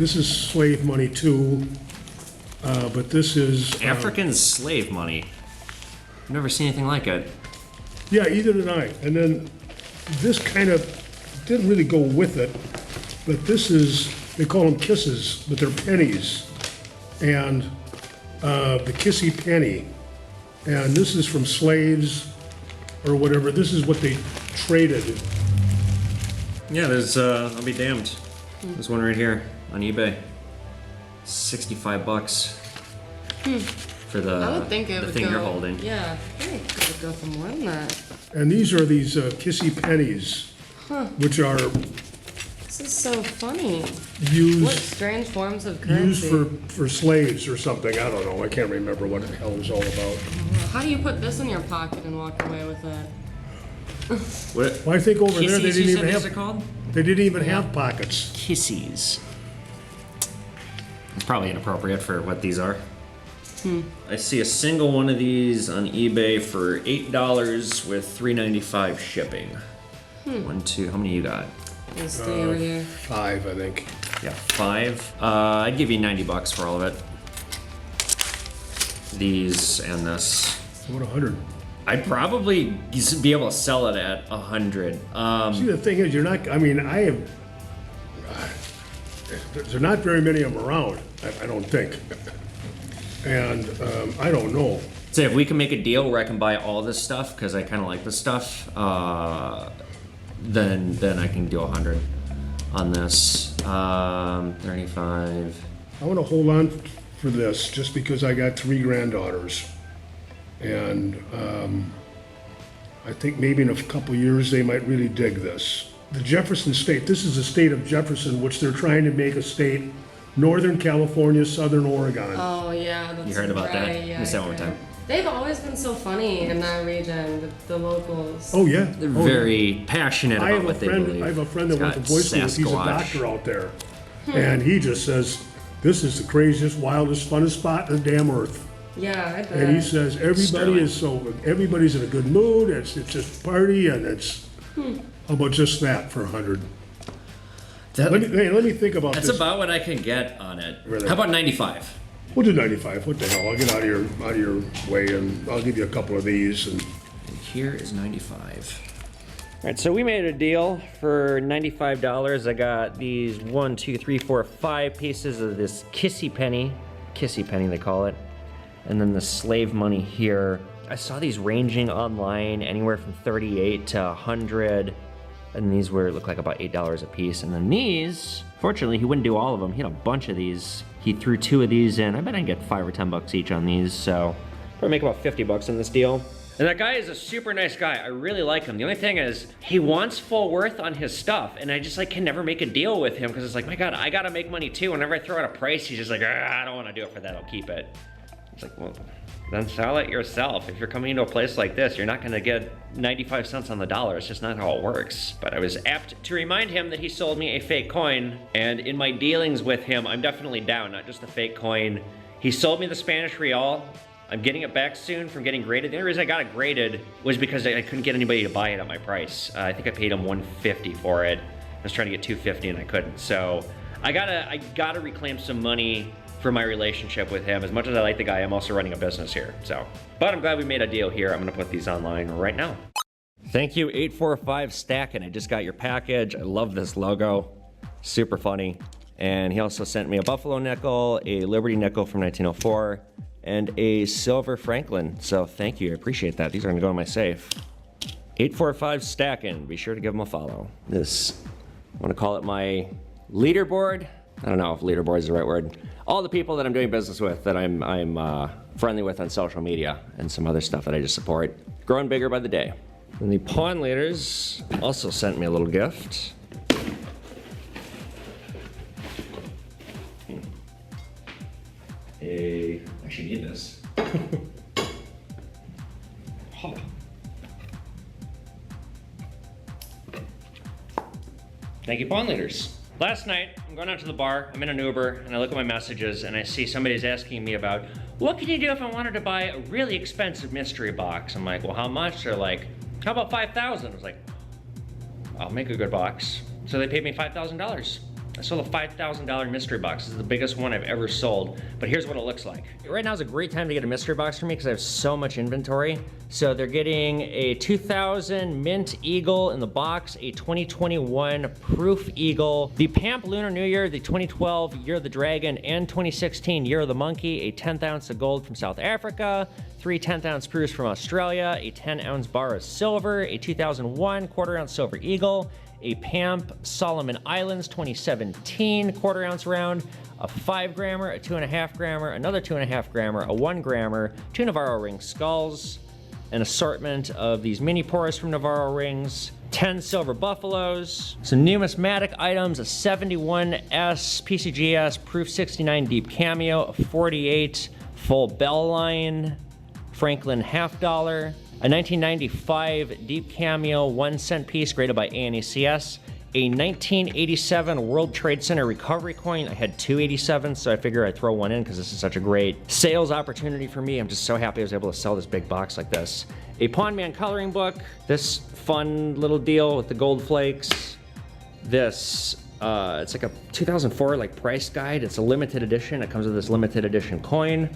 this is slave money too, but this is... African slave money. I've never seen anything like it. Yeah, either did I. And then this kind of didn't really go with it, but this is, they call them kisses, but they're pennies. And the kissy penny. And this is from slaves or whatever. This is what they traded. Yeah, there's, I'll be damned. There's one right here on eBay. 65 bucks. For the, I would think it the would thing go, you're holding. Yeah, I think it would go for more than that. And these are these kissy pennies, which are This is so funny. What used strange forms of currency. for slaves or something. I don't know. I can't remember what the hell it was all about. How do you put this in your pocket and walk away with it? What? Well, I think over there Kissies, you said these are called? they didn't even have pockets. Kissies. It's probably inappropriate for what these are. I see a single one of these on eBay for $8 with $3.95 shipping. 1, 2, how many you got? There's 3 over here. 5, I think. Yeah, 5. I'd give you 90 bucks for all of it. These and this. What, 100? I'd probably be able to sell it at 100. See, the thing is, you're not, I mean, I have, there are not very many of them around, I don't think. And I don't know. So if we can make a deal where I can buy all this stuff, because I kind of like this stuff, then I can do 100 on this. 35. I want to hold on for this just because I got 3 granddaughters. And I think maybe in a couple of years they might really dig this. The Jefferson State, this is the state of Jefferson, which they're trying to make a state, Northern California, Southern Oregon. Oh, yeah. That's You heard about that? right, yeah, Let me say it I one more heard. time. They've always been so funny in that region, the locals. Oh, yeah. They're Oh, yeah. very passionate I about have a what they friend. believe. I have a friend that It's went to got boys school. He's a Sasquatch. doctor out there, and he just says this is the craziest, wildest, funnest spot on the damn earth. Yeah, I bet. And he says everybody Sterling. is so everybody's in a good mood. It's just party, and it's how about just that for 100? That- Let me think about That's this. about what I can get on it. Really? How about 95? We'll do 95. What the hell? I'll get out of your way, and I'll give you a couple of these. And And here is 95. All right, so we made a deal for $95. I got these 1, 2, 3, 4, 5 pieces of this kissy penny they call it, and then the slave money here. I saw these ranging online anywhere from 38 to 100, and these look like about $8 a piece. And then these, fortunately, he wouldn't do all of them. He had a bunch of these. He threw 2 of these in. I bet I can get 5 or 10 bucks each on these, so probably make about 50 bucks on this deal. And that guy is a super nice guy. I really like him. The only thing is, he wants full worth on his stuff, and I just can never make a deal with him because it's like, my God, I gotta make money too. Whenever I throw out a price, he's just like, I don't want to do it for that. I'll keep it. It's like, well, then sell it yourself. If you're coming into a place like this, you're not gonna get 95 cents on the dollar. It's just not how it works. But I was apt to remind him that he sold me a fake coin, and in my dealings with him, I'm definitely down, not just the fake coin. He sold me the Spanish real. I'm getting it back soon from getting graded. The only reason I got it graded was because I couldn't get anybody to buy it at my price. I think I paid him $150 for it. I was trying to get $250 and I couldn't. So I gotta reclaim some money for my relationship with him. As much as I like the guy, I'm also running a business here. But I'm glad we made a deal here. I'm gonna put these online right now. Thank you, 845 Stackin'. I just got your package. I love this logo. Super funny. And he also sent me a Buffalo nickel, a Liberty nickel from 1904, and a silver Franklin. So thank you, I appreciate that. These are gonna go in my safe. 845 Stackin', be sure to give them a follow. This, I wanna call it my leaderboard. I don't know if leaderboard is the right word. All the people that I'm doing business with, that I'm friendly with on social media, and some other stuff that I just support. Growing bigger by the day. And the pawn leaders also sent me a little gift. I actually need this. Huh. Thank you, pawn leaders. Last night, I'm going out to the bar, I'm in an Uber, and I look at my messages, and I see somebody's asking me about, what can you do if I wanted to buy a really expensive mystery box? I'm like, well, how much? They're like, how about $5,000? I was like, I'll make a good box. So they paid me $5,000. I sold a $5,000 mystery box. This is the biggest one I've ever sold, but here's what it looks like. Right now is a great time to get a mystery box for me because I have so much inventory. So they're getting a 2000 Mint Eagle in the box, a 2021 Proof Eagle, the PAMP Lunar New Year, the 2012 Year of the Dragon, and 2016 Year of the Monkey, a 10th ounce of gold from South Africa, 3 10th ounce proofs from Australia, a 10 ounce bar of silver, a 2001 quarter ounce silver eagle, a PAMP Solomon Islands 2017 quarter ounce round, a 5 grammer, a 2.5 grammer, another 2.5 grammer, a 1 grammer, 2 Navarro ring skulls, an assortment of these mini pours from Navarro rings, 10 silver buffaloes, some numismatic items, a 71S PCGS Proof 69 Deep Cameo, a 48 full bell line, Franklin half dollar, a 1995 Deep Cameo 1 cent piece graded by ANECS, a 1987 World Trade Center recovery coin. I had 287, so I figure I'd throw one in because this is such a great sales opportunity for me. I'm just so happy I was able to sell this big box like this. A Pawn Man coloring book, this fun little deal with the gold flakes. This, it's like a 2004 like price guide. It's a limited edition. It comes with this limited edition coin.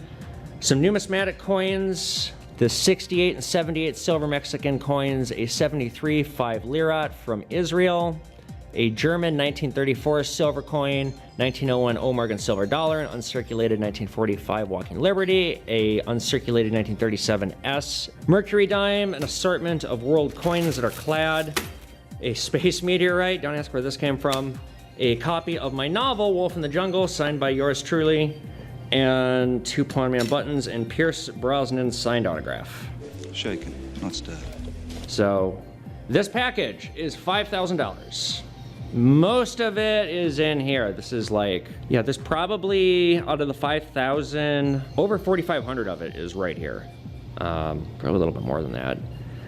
Some numismatic coins, the 68 and 78 silver Mexican coins, a 73 5 lirat from Israel, a German 1934 silver coin, 1901 O'Morgan silver dollar, an uncirculated 1945 Walking Liberty, a uncirculated 1937 S Mercury dime, an assortment of world coins that are clad, a space meteorite, don't ask where this came from, a copy of my novel, Wolf in the Jungle, signed by yours truly, and 2 Pawn Man buttons and Pierce Brosnan's signed autograph. Shaken, not stirred. So this package is $5,000. Most of it is in here. This is like, yeah, there's probably out of the 5,000, over 4,500 of it is right here. Probably a little bit more than that.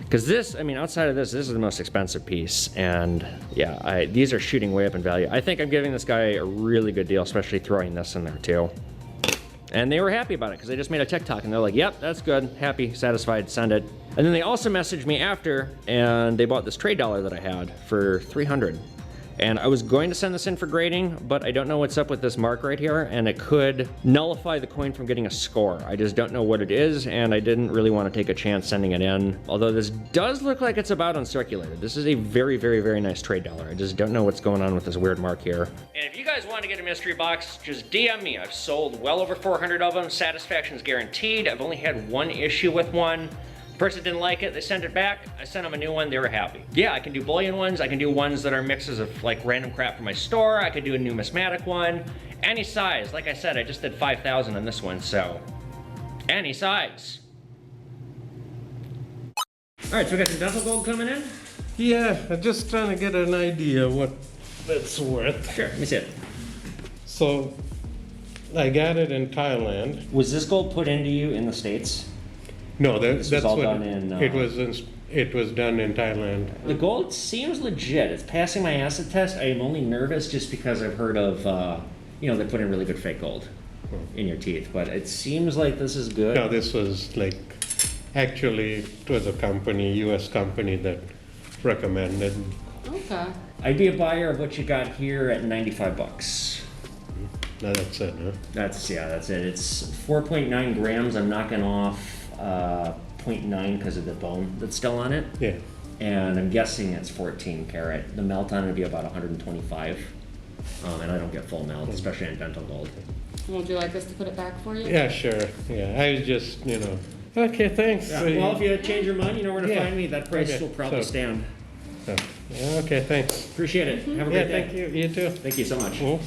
Because this, I mean, outside of this is the most expensive piece. And yeah, these are shooting way up in value. I think I'm giving this guy a really good deal, especially throwing this in there too. And they were happy about it because they just made a TikTok and they're like, yep, that's good, happy, satisfied, send it. And then they also messaged me after and they bought this trade dollar that I had for $300. And I was going to send this in for grading, but I don't know what's up with this mark right here, and it could nullify the coin from getting a score. I just don't know what it is, and I didn't really want to take a chance sending it in. Although this does look like it's about uncirculated. This is a very, very, very nice trade dollar. I just don't know what's going on with this weird mark here. And if you guys want to get a mystery box, just DM me. I've sold well over 400 of them. Satisfaction's guaranteed. I've only had one issue with one. Person didn't like it, they sent it back, I sent them a new one, they were happy. Yeah, I can do bullion ones, I can do ones that are mixes of like random crap from my store, I could do a numismatic one, any size. Like I said, I just did 5,000 on this one, so any size. All right, so we got some dental gold coming in? Yeah, I'm just trying to get an idea what that's worth. Sure, let me see it. So, I got it in Thailand. Was this gold put into you in the States? No, This was that's all what done in, it was done in Thailand. The gold seems legit. It's passing my acid test. I am only nervous just because I've heard of, you know, they put in really good fake gold in your teeth. But it seems like this is good. No, this was like, actually, it was a company, U.S. company that recommended. Okay. I'd be a buyer of what you got here at 95 bucks. No, that's it, huh? That's it. It's 4.9 grams. I'm knocking off 0.9 because of the bone that's still on it. Yeah. And I'm guessing it's 14 karat. The melt on it would be about 125. And I don't get full melt, especially on dental gold. Would you like us to put it back for you? Yeah, sure. Yeah, I was just, you know. Okay, thanks. Yeah. Well, if you change your mind, you know where to Yeah. find me. That price Okay, will probably so- stand. Yeah, okay, thanks. Appreciate it. Have a Yeah, great day. thank you. You too. Thank you so much. Mhm.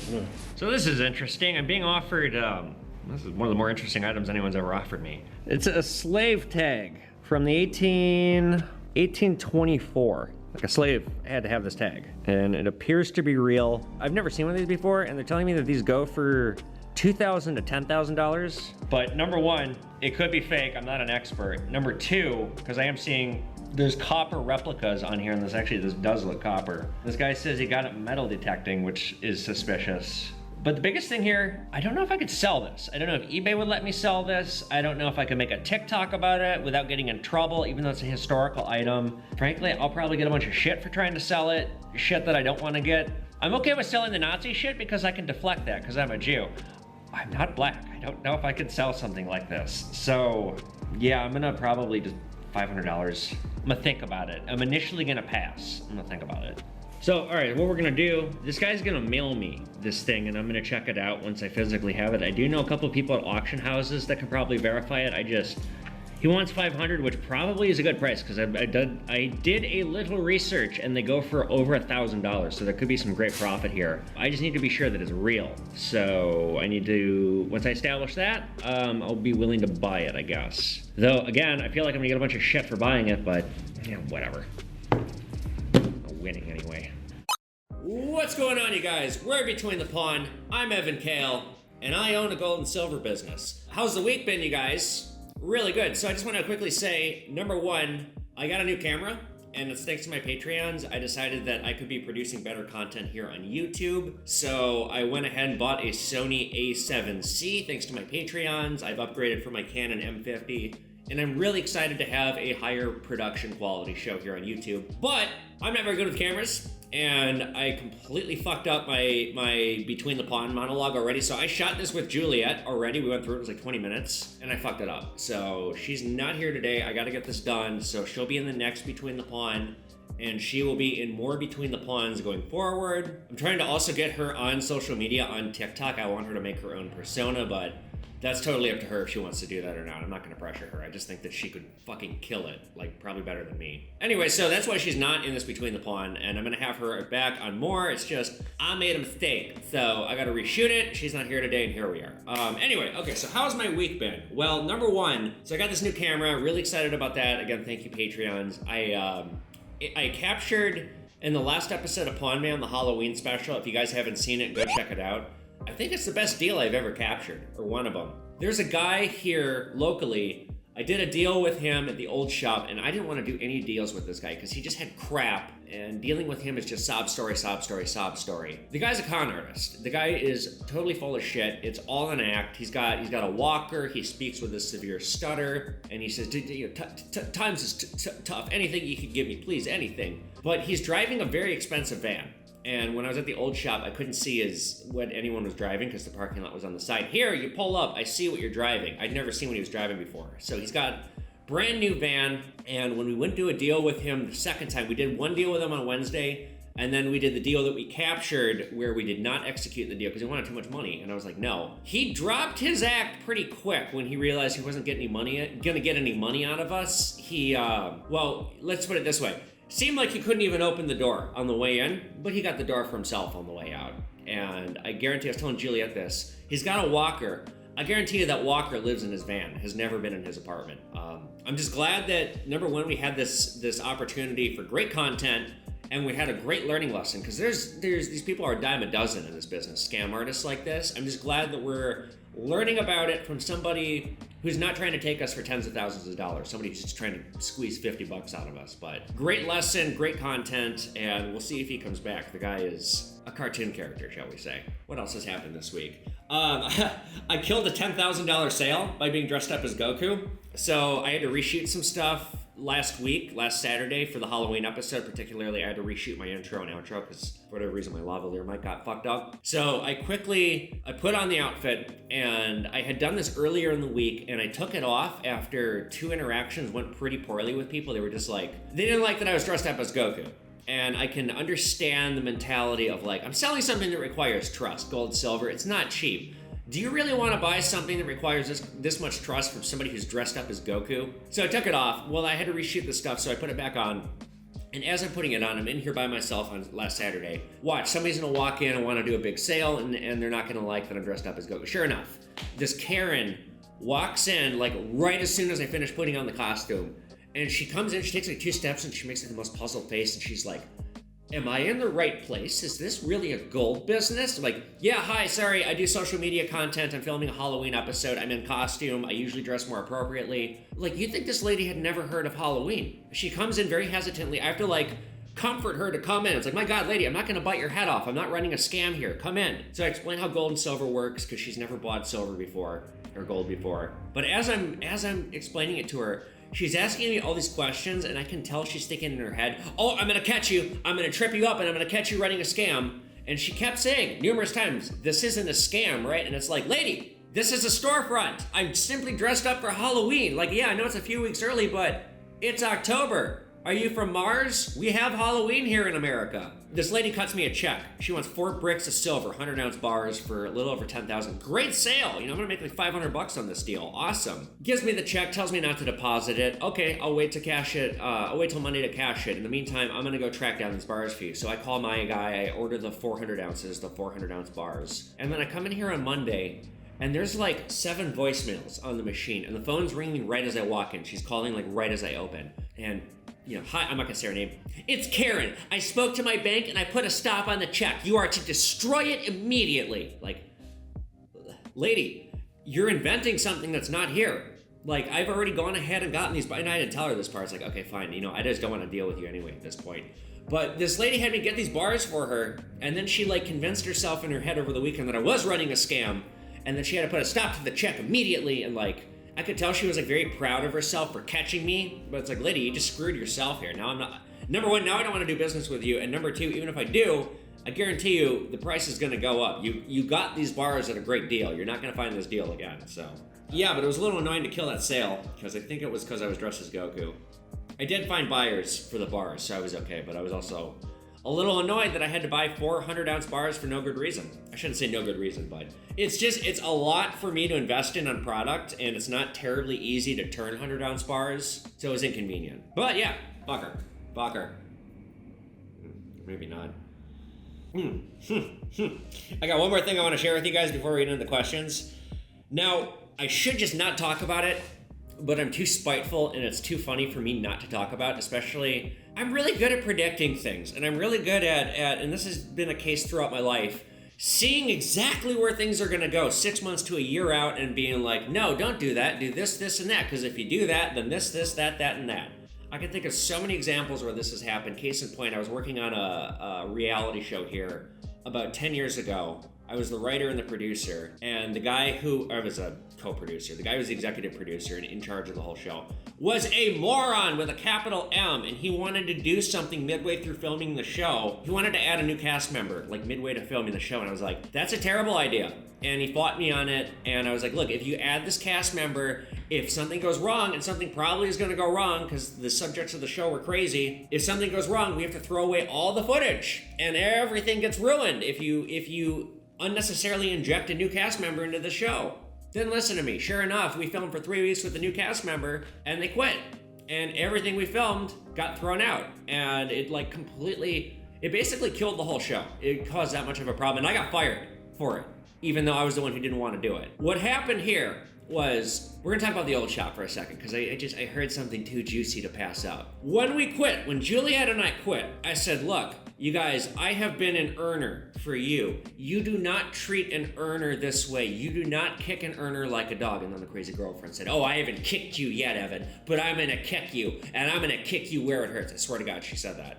So this is interesting. I'm being offered, this is one of the more interesting items anyone's ever offered me. It's a slave tag from the 1824. Like a slave had to have this tag. And it appears to be real. I've never seen one of these before, and they're telling me that these go for $2,000 to $10,000. But number one, it could be fake. I'm not an expert. Number two, because I am seeing there's copper replicas on here, and this does look copper. This guy says he got it metal detecting, which is suspicious. But the biggest thing here, I don't know if I could sell this. I don't know if eBay would let me sell this. I don't know if I could make a TikTok about it without getting in trouble, even though it's a historical item. Frankly, I'll probably get a bunch of shit for trying to sell it, shit that I don't want to get. I'm okay with selling the Nazi shit because I can deflect that because I'm a Jew. I'm not black. I don't know if I could sell something like this. So yeah, I'm gonna probably just $500. I'm gonna think about it. I'm initially gonna pass. I'm gonna think about it. So, all right, what we're gonna do, this guy's gonna mail me this thing and I'm gonna check it out once I physically have it. I do know a couple of people at auction houses that can probably verify it. He wants 500, which probably is a good price because I did a little research and they go for over $1,000. So there could be some great profit here. I just need to be sure that it's real. So I need to, once I establish that, I'll be willing to buy it, I guess. Though again, I feel like I'm gonna get a bunch of shit for buying it, but you know, whatever. I'm winning anyway. What's going on, you guys? We're Between the Pawn. I'm Evan Kale, and I own a gold and silver business. How's the week been, you guys? Really good. So I just want to quickly say, number one, I got a new camera, and it's thanks to my Patreons. I decided that I could be producing better content here on YouTube. So I went ahead and bought a Sony a7C thanks to my Patreons. I've upgraded from my Canon M50. And I'm really excited to have a higher production quality show here on YouTube. But I'm not very good with cameras, and I completely fucked up my Between the Pawn monologue already. So I shot this with Juliet already. We went through it, it was like 20 minutes, and I fucked it up. So she's not here today. I gotta get this done. So she'll be in the next Between the Pawn, and she will be in more Between the Pawns going forward. I'm trying to also get her on social media on TikTok. I want her to make her own persona, but that's totally up to her if she wants to do that or not. I'm not gonna pressure her. I just think that she could fucking kill it, like probably better than me. Anyway, so that's why she's not in this Between the Pawn, and I'm gonna have her back on more. It's just, I made a mistake. So I gotta reshoot it. She's not here today, and here we are. Anyway, okay, so how's my week been? Well, number one, so I got this new camera, really excited about that. Again, thank you, Patreons. I captured in the last episode of Pawn Man, the Halloween special. If you guys haven't seen it, go check it out. I think it's the best deal I've ever captured, or one of them. There's a guy here locally. I did a deal with him at the old shop, and I didn't want to do any deals with this guy because he just had crap, and dealing with him is just sob story, sob story, sob story. The guy's a con artist. The guy is totally full of shit. It's all an act. He's got a walker. He speaks with a severe stutter, and he says, times is tough. Anything you could give me, please, anything. But he's driving a very expensive van. And when I was at the old shop, I couldn't see what anyone was driving because the parking lot was on the side. Here, you pull up, I see what you're driving. I'd never seen what he was driving before. So he's got brand new van, and when we went to a deal with him the second time, we did one deal with him on Wednesday, and then we did the deal that we captured where we did not execute the deal because he wanted too much money. And I was like, no. He dropped his act pretty quick when he realized he wasn't gonna get any money out of us. Well, let's put it this way. Seemed like he couldn't even open the door on the way in, but he got the door for himself on the way out. And I guarantee, I was telling Juliet this, he's got a walker. I guarantee you that walker lives in his van, has never been in his apartment. I'm just glad that, number one, we had this opportunity for great content, and we had a great learning lesson, because there's these people are a dime a dozen in this business, scam artists like this. I'm just glad that we're learning about it from somebody who's not trying to take us for tens of thousands of dollars. Somebody who's just trying to squeeze 50 bucks out of us. But great lesson, great content, and we'll see if he comes back. The guy is a cartoon character, shall we say. What else has happened this week? I killed a $10,000 sale by being dressed up as Goku. So I had to reshoot some stuff last Saturday for the Halloween episode. Particularly, I had to reshoot my intro and outro because for whatever reason my lavalier mic got fucked up. So I put on the outfit, and I had done this earlier in the week, and I took it off after 2 interactions went pretty poorly with people. They were just like, they didn't like that I was dressed up as Goku. And I can understand the mentality of like, I'm selling something that requires trust, gold, silver, it's not cheap. Do you really want to buy something that requires this much trust from somebody who's dressed up as Goku? So I took it off. Well, I had to reshoot the stuff, so I put it back on. And as I'm putting it on, I'm in here by myself on last Saturday. Watch, somebody's gonna walk in and want to do a big sale, and they're not gonna like that I'm dressed up as Goku. Sure enough, this Karen walks in like right as soon as I finish putting on the costume. And she comes in, she takes like 2 steps, and she makes like the most puzzled face, and she's like, am I in the right place? Is this really a gold business? I'm like, yeah, hi, sorry, I do social media content. I'm filming a Halloween episode. I'm in costume. I usually dress more appropriately. Like, you'd think this lady had never heard of Halloween. She comes in very hesitantly. I have to like comfort her to come in. It's like, my God, lady, I'm not gonna bite your head off. I'm not running a scam here. Come in. So I explain how gold and silver works because she's never bought silver before or gold before. But as I'm explaining it to her, she's asking me all these questions, and I can tell she's thinking in her head, oh, I'm gonna catch you, I'm gonna trip you up, and I'm gonna catch you running a scam. And she kept saying numerous times, this isn't a scam, right? And it's like, lady, this is a storefront. I'm simply dressed up for Halloween. Like, yeah, I know it's a few weeks early, but it's October. Are you from Mars? We have Halloween here in America. This lady cuts me a check. She wants 4 bricks of silver, 100-ounce bars for a little over $10,000. Great sale. You know, I'm gonna make like $500 on this deal. Awesome. Gives me the check, tells me not to deposit it. Okay, I'll wait to cash it. I'll wait till Monday to cash it. In the meantime, I'm gonna go track down these bars for you. So I call my guy, I order the 400 ounces, the 400-ounce bars. And then I come in here on Monday, and there's like 7 voicemails on the machine, and the phone's ringing right as I walk in. She's calling like right as I open. And hi, I'm not gonna say her name. It's Karen. I spoke to my bank and I put a stop on the check. You are to destroy it immediately. Like, lady, you're inventing something that's not here. Like, I've already gone ahead and gotten these, and I didn't tell her this part. It's like, okay, fine, I just don't want to deal with you anyway at this point. But this lady had me get these bars for her, and then she like convinced herself in her head over the weekend that I was running a scam, and then she had to put a stop to the check immediately, and like, I could tell she was like very proud of herself for catching me, but it's like, lady, you just screwed yourself here. Now I'm not, number one, now I don't want to do business with you, and number two, even if I do, I guarantee you the price is going to go up. You got these bars at a great deal. You're not going to find this deal again, so. Yeah, but it was a little annoying to kill that sale, because I think it was because I was dressed as Goku. I did find buyers for the bars, so I was okay, but I was also a little annoyed that I had to buy 400-ounce bars for no good reason. I shouldn't say no good reason, but it's a lot for me to invest in on product, and it's not terribly easy to turn 100-ounce bars, so it was inconvenient. But yeah, fucker. Maybe not. I got one more thing I want to share with you guys before we get into the questions. Now, I should just not talk about it, but I'm too spiteful and it's too funny for me not to talk about, especially, I'm really good at predicting things, and I'm really good at, and this has been a case throughout my life, seeing exactly where things are gonna go 6 months to a year out and being like, no, don't do that, do this, this, and that, because if you do that, then this, that, and that. I can think of so many examples where this has happened. Case in point, I was working on a reality show here about 10 years ago. I was the writer and the producer, and the guy who, I was a co-producer, the guy who was the executive producer and in charge of the whole show, was a moron with a capital M, and he wanted to do something midway through filming the show. He wanted to add a new cast member, like midway to filming the show, and I was like, that's a terrible idea. And he fought me on it, and I was like, look, if you add this cast member, if something goes wrong, and something probably is gonna go wrong, because the subjects of the show were crazy, if something goes wrong, we have to throw away all the footage, and everything gets ruined if you unnecessarily inject a new cast member into the show. Then listen to me. Sure enough, we filmed for 3 weeks with the new cast member, and they quit. And everything we filmed got thrown out. And it basically killed the whole show. It caused that much of a problem, and I got fired for it, even though I was the one who didn't want to do it. What happened here was, we're gonna talk about the old shop for a second, because I heard something too juicy to pass up. When we quit, when Juliet and I quit, I said, look, you guys, I have been an earner for you. You do not treat an earner this way. You do not kick an earner like a dog. And then the crazy girlfriend said, oh, I haven't kicked you yet, Evan, but I'm gonna kick you, and I'm gonna kick you where it hurts. I swear to God, she said that.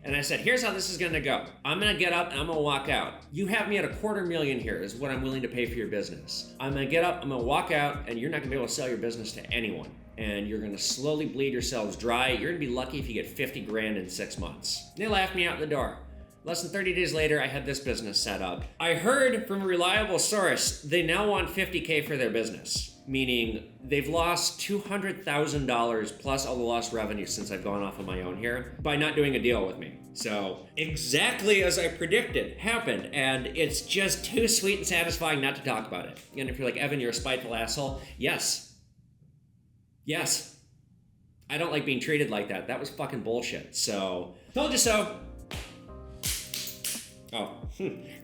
And I said, here's how this is gonna go. I'm gonna get up and I'm gonna walk out. You have me at $250,000 here is what I'm willing to pay for your business. I'm gonna get up, I'm gonna walk out, and you're not gonna be able to sell your business to anyone. And you're gonna slowly bleed yourselves dry. You're gonna be lucky if you get 50 grand in 6 months. They laughed me out the door. Less than 30 days later, I had this business set up. I heard from a reliable source, they now want $50K for their business. Meaning they've lost $200,000 plus all the lost revenue since I've gone off on my own here by not doing a deal with me. So exactly as I predicted happened, and it's just too sweet and satisfying not to talk about it. And if you're like, Evan, you're a spiteful asshole, yes. I don't like being treated like that. That was fucking bullshit. So, told you so. Oh,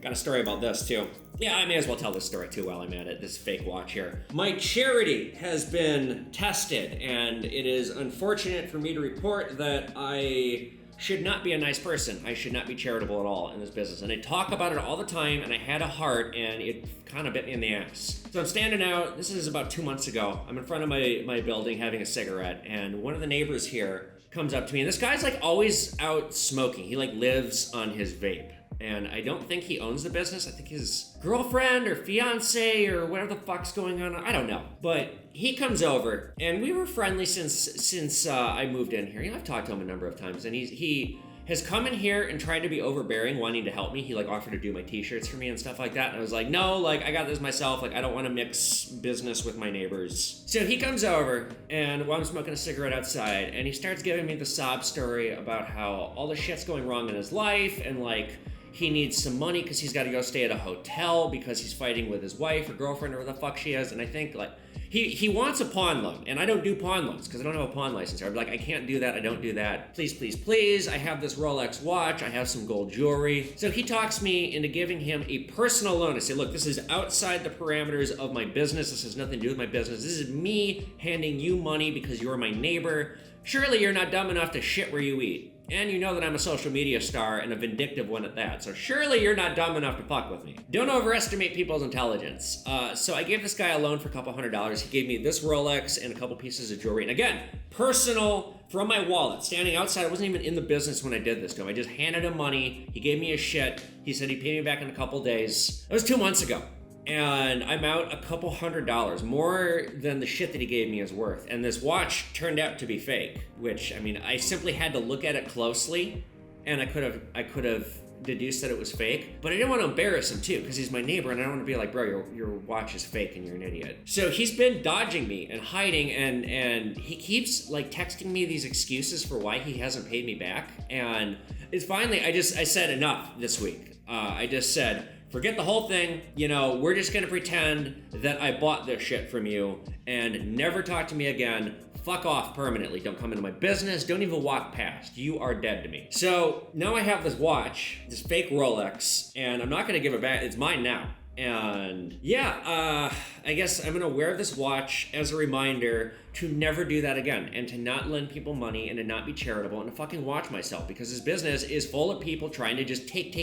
got a story about this too. Yeah, I may as well tell this story too while I'm at it, this fake watch here. My charity has been tested, and it is unfortunate for me to report that I should not be a nice person. I should not be charitable at all in this business. And I talk about it all the time, and I had a heart, and it kind of bit me in the ass. So I'm standing out, this is about 2 months ago. I'm in front of my building having a cigarette, and one of the neighbors here comes up to me, and this guy's like always out smoking. He like lives on his vape. And I don't think he owns the business. I think his girlfriend or fiance or whatever the fuck's going on, I don't know. But he comes over, and we were friendly since I moved in here. You know, I've talked to him a number of times, and he has come in here and tried to be overbearing, wanting to help me. He like offered to do my t-shirts for me and stuff like that. And I was like, no, like I got this myself. Like I don't want to mix business with my neighbors. So he comes over and while I'm smoking a cigarette outside and he starts giving me the sob story about how all the shit's going wrong in his life and like he needs some money because he's got to go stay at a hotel because he's fighting with his wife or girlfriend or whatever the fuck she is. And I think like he wants a pawn loan, and I don't do pawn loans because I don't have a pawn license. I'm like, I can't do that. I don't do that. Please, please, please. I have this Rolex watch. I have some gold jewelry. So he talks me into giving him a personal loan. I say, look, this is outside the parameters of my business. This has nothing to do with my business. This is me handing you money because you're my neighbor. Surely you're not dumb enough to shit where you eat. And you know that I'm a social media star and a vindictive one at that. So surely you're not dumb enough to fuck with me. Don't overestimate people's intelligence. So I gave this guy a loan for a couple $100. He gave me this Rolex and a couple pieces of jewelry. And again, personal from my wallet, standing outside. I wasn't even in the business when I did this to him. I just handed him money. He gave me a shit. He said he'd pay me back in a couple days. That was 2 months ago. And I'm out a couple $100, more than the shit that he gave me is worth. And this watch turned out to be fake, which, I mean, I simply had to look at it closely, and I could have deduced that it was fake, but I didn't want to embarrass him too, because he's my neighbor, and I don't want to be like, bro, your watch is fake and you're an idiot. So he's been dodging me and hiding, and he keeps like texting me these excuses for why he hasn't paid me back. And it's finally, I said enough this week. I just said, forget the whole thing, you know, we're just gonna pretend that I bought this shit from you and never talk to me again. Fuck off permanently. Don't come into my business. Don't even walk past. You are dead to me. So now I have this watch, this fake Rolex, and I'm not gonna give it back. It's mine now. And yeah, I guess I'm gonna wear this watch as a reminder to never do that again and to not lend people money and to not be charitable and to fucking watch myself, because this business is full of people trying to just take.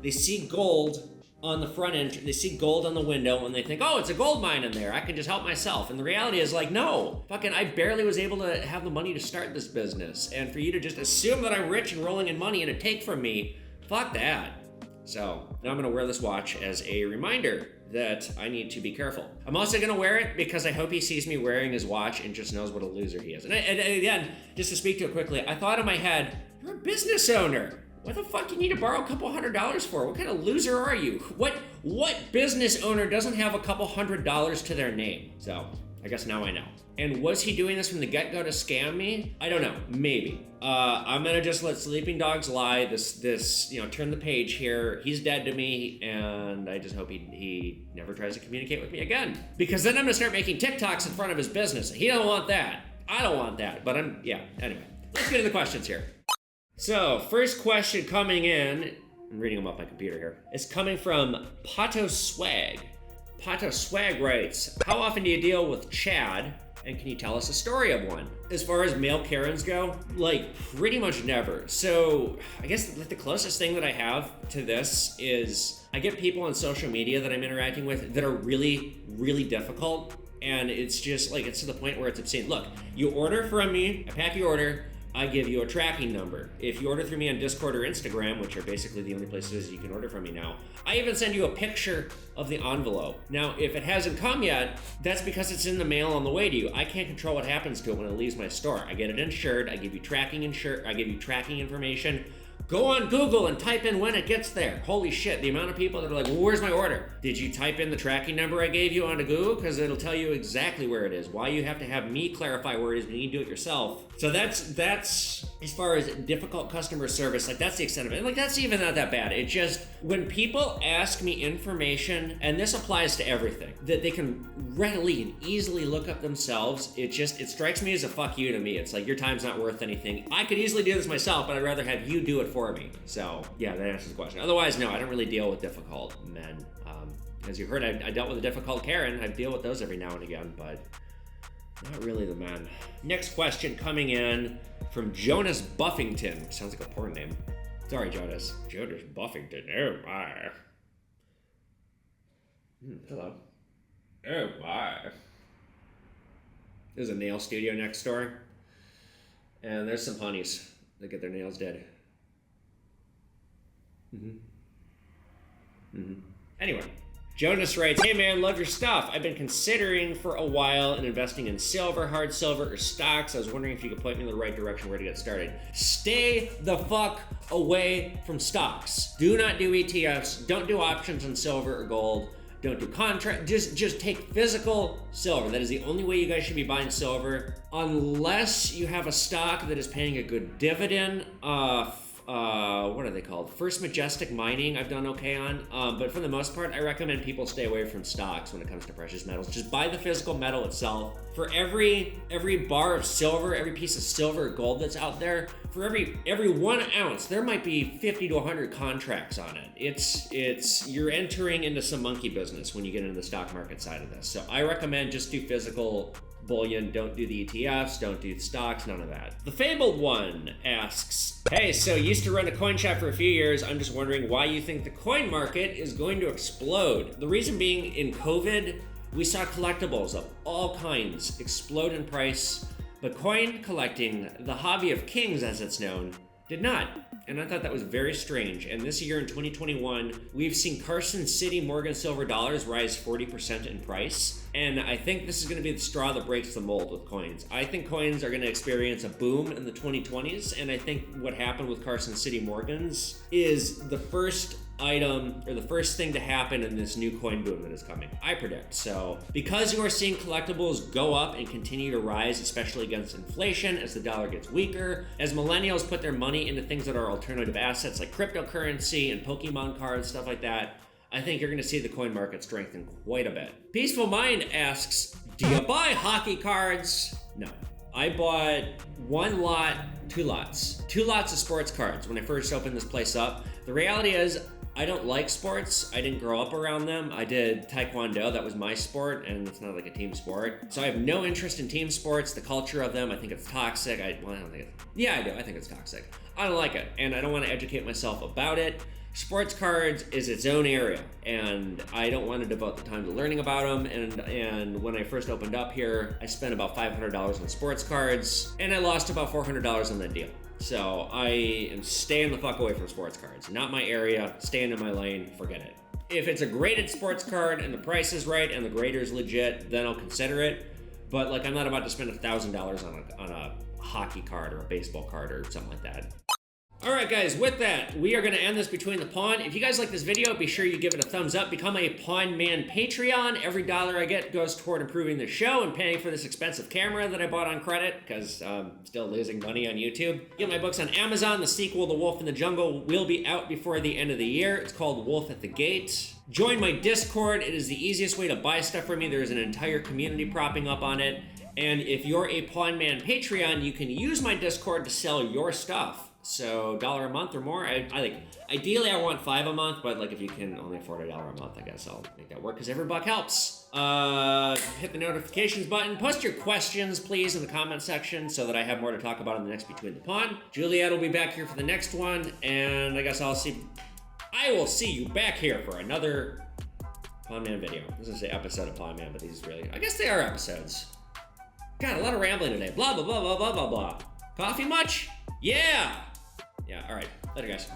They see gold on the front end, they see gold on the window, and they think, oh, it's a gold mine in there. I can just help myself. And the reality is like, no, fucking, I barely was able to have the money to start this business. And for you to just assume that I'm rich and rolling in money and to take from me, fuck that. So now I'm gonna wear this watch as a reminder that I need to be careful. I'm also gonna wear it because I hope he sees me wearing his watch and just knows what a loser he is. And again, just to speak to it quickly, I thought in my head, you're a business owner. What the fuck you need to borrow a couple $100 for? What kind of loser are you? What business owner doesn't have a couple $100 to their name? So I guess now I know. And was he doing this from the get-go to scam me? I don't know, maybe. I'm gonna just let sleeping dogs lie. This, you know, turn the page here. He's dead to me, and I just hope he never tries to communicate with me again. Because then I'm gonna start making TikToks in front of his business. He don't want that. I don't want that, but anyway. Let's get into the questions here. So, first question coming in, I'm reading them off my computer here. It's coming from Pato Swag. Pato Swag writes, how often do you deal with Chad? And can you tell us a story of one? As far as male Karens go, like pretty much never. So I guess the closest thing that I have to this is I get people on social media that I'm interacting with that are really, really difficult. And it's just like, it's to the point where it's obscene. Look, you order from me, I pack your order, I give you a tracking number. If you order through me on Discord or Instagram, which are basically the only places you can order from me now, I even send you a picture of the envelope. Now, if it hasn't come yet, that's because it's in the mail on the way to you. I can't control what happens to it when it leaves my store. I get it insured, I give you tracking information. Go on Google and type in when it gets there. Holy shit, the amount of people that are like, well, where's my order? Did you type in the tracking number I gave you onto Google? Because it'll tell you exactly where it is. Why you have to have me clarify where it is when you do it yourself. So that's as far as difficult customer service, like that's the extent of it. Like that's even not that bad. It just, when people ask me information, and this applies to everything, that they can readily and easily look up themselves, it strikes me as a fuck you to me. It's like, your time's not worth anything. I could easily do this myself, but I'd rather have you do it for me. So yeah, that answers the question. Otherwise, no, I don't really deal with difficult men. As you heard, I dealt with a difficult Karen. I deal with those every now and again, but not really the men. Next question coming in from Jonas Buffington. Sounds like a porn name. Sorry, Jonas. Jonas Buffington. Oh my. Hello. Oh my. There's a nail studio next door, and there's some honeys that get their nails did. Anyway, Jonas writes, hey man, love your stuff. I've been considering for a while in investing in silver, hard silver, or stocks. I was wondering if you could point me in the right direction where to get started. Stay the fuck away from stocks. Do not do ETFs. Don't do options on silver or gold. Don't do contract. Just take physical silver. That is the only way you guys should be buying silver, unless you have a stock that is paying a good dividend. What are they called? First Majestic Mining I've done okay on, but for the most part, I recommend people stay away from stocks when it comes to precious metals. Just buy the physical metal itself. For every bar of silver, every piece of silver or gold that's out there, for every 1 ounce, there might be 50 to 100 contracts on it. You're entering into some monkey business when you get into the stock market side of this. So I recommend just do physical bullion, don't do the ETFs, don't do the stocks, none of that. The Fabled One asks, hey, so used to run a coin shop for a few years. I'm just wondering why you think the coin market is going to explode. The reason being, in COVID, we saw collectibles of all kinds explode in price, but coin collecting, the hobby of kings as it's known, did not. And I thought that was very strange. And this year in 2021, we've seen Carson City Morgan silver dollars rise 40% in price. And I think this is going to be the straw that breaks the mold with coins. I think coins are going to experience a boom in the 2020s. And I think what happened with Carson City Morgans is the first item or the first thing to happen in this new coin boom that is coming, I predict. So because you are seeing collectibles go up and continue to rise, especially against inflation, as the dollar gets weaker, as millennials put their money into things that are alternative assets like cryptocurrency and Pokemon cards, stuff like that, I think you're going to see the coin market strengthen quite a bit. Peaceful Mind asks, do you buy hockey cards? No. I bought 1 lot, 2 lots. 2 lots of sports cards when I first opened this place up. The reality is, I don't like sports. I didn't grow up around them. I did Taekwondo, that was my sport, and it's not like a team sport. So I have no interest in team sports, the culture of them. I think it's toxic. I don't think it's, yeah, I do. I think it's toxic. I don't like it, and I don't want to educate myself about it. Sports cards is its own area, and I don't want to devote the time to learning about them. And when I first opened up here, I spent about $500 on sports cards, and I lost about $400 on that deal. So I am staying the fuck away from sports cards. Not my area, staying in my lane, forget it. If it's a graded sports card and the price is right and the grader's legit, then I'll consider it. But like, I'm not about to spend $1,000 on a hockey card or a baseball card or something like that. All right, guys, with that, we are going to end this Between the Pawn. If you guys like this video, be sure you give it a thumbs up. Become a Pawn Man Patreon. Every dollar I get goes toward improving the show and paying for this expensive camera that I bought on credit because I'm still losing money on YouTube. Get my books on Amazon. The sequel, The Wolf in the Jungle, will be out before the end of the year. It's called Wolf at the Gate. Join my Discord. It is the easiest way to buy stuff from me. There's an entire community propping up on it. And if you're a Pawn Man Patreon, you can use my Discord to sell your stuff. So $1 a month or more. I think ideally I want $5 a month, but like if you can only afford $1 a month, I guess I'll make that work because every buck helps. Hit the notifications button. Post your questions, please, in the comment section so that I have more to talk about in the next Between the Pawn. Juliet will be back here for the next one, and I guess I will see you back here for another Pawn Man video. This is an episode of Pawn Man, but these really, I guess they are episodes. God, a lot of rambling today. Blah, blah, blah, blah, blah, blah, blah. Coffee much? Yeah! Yeah, all right. Later, guys.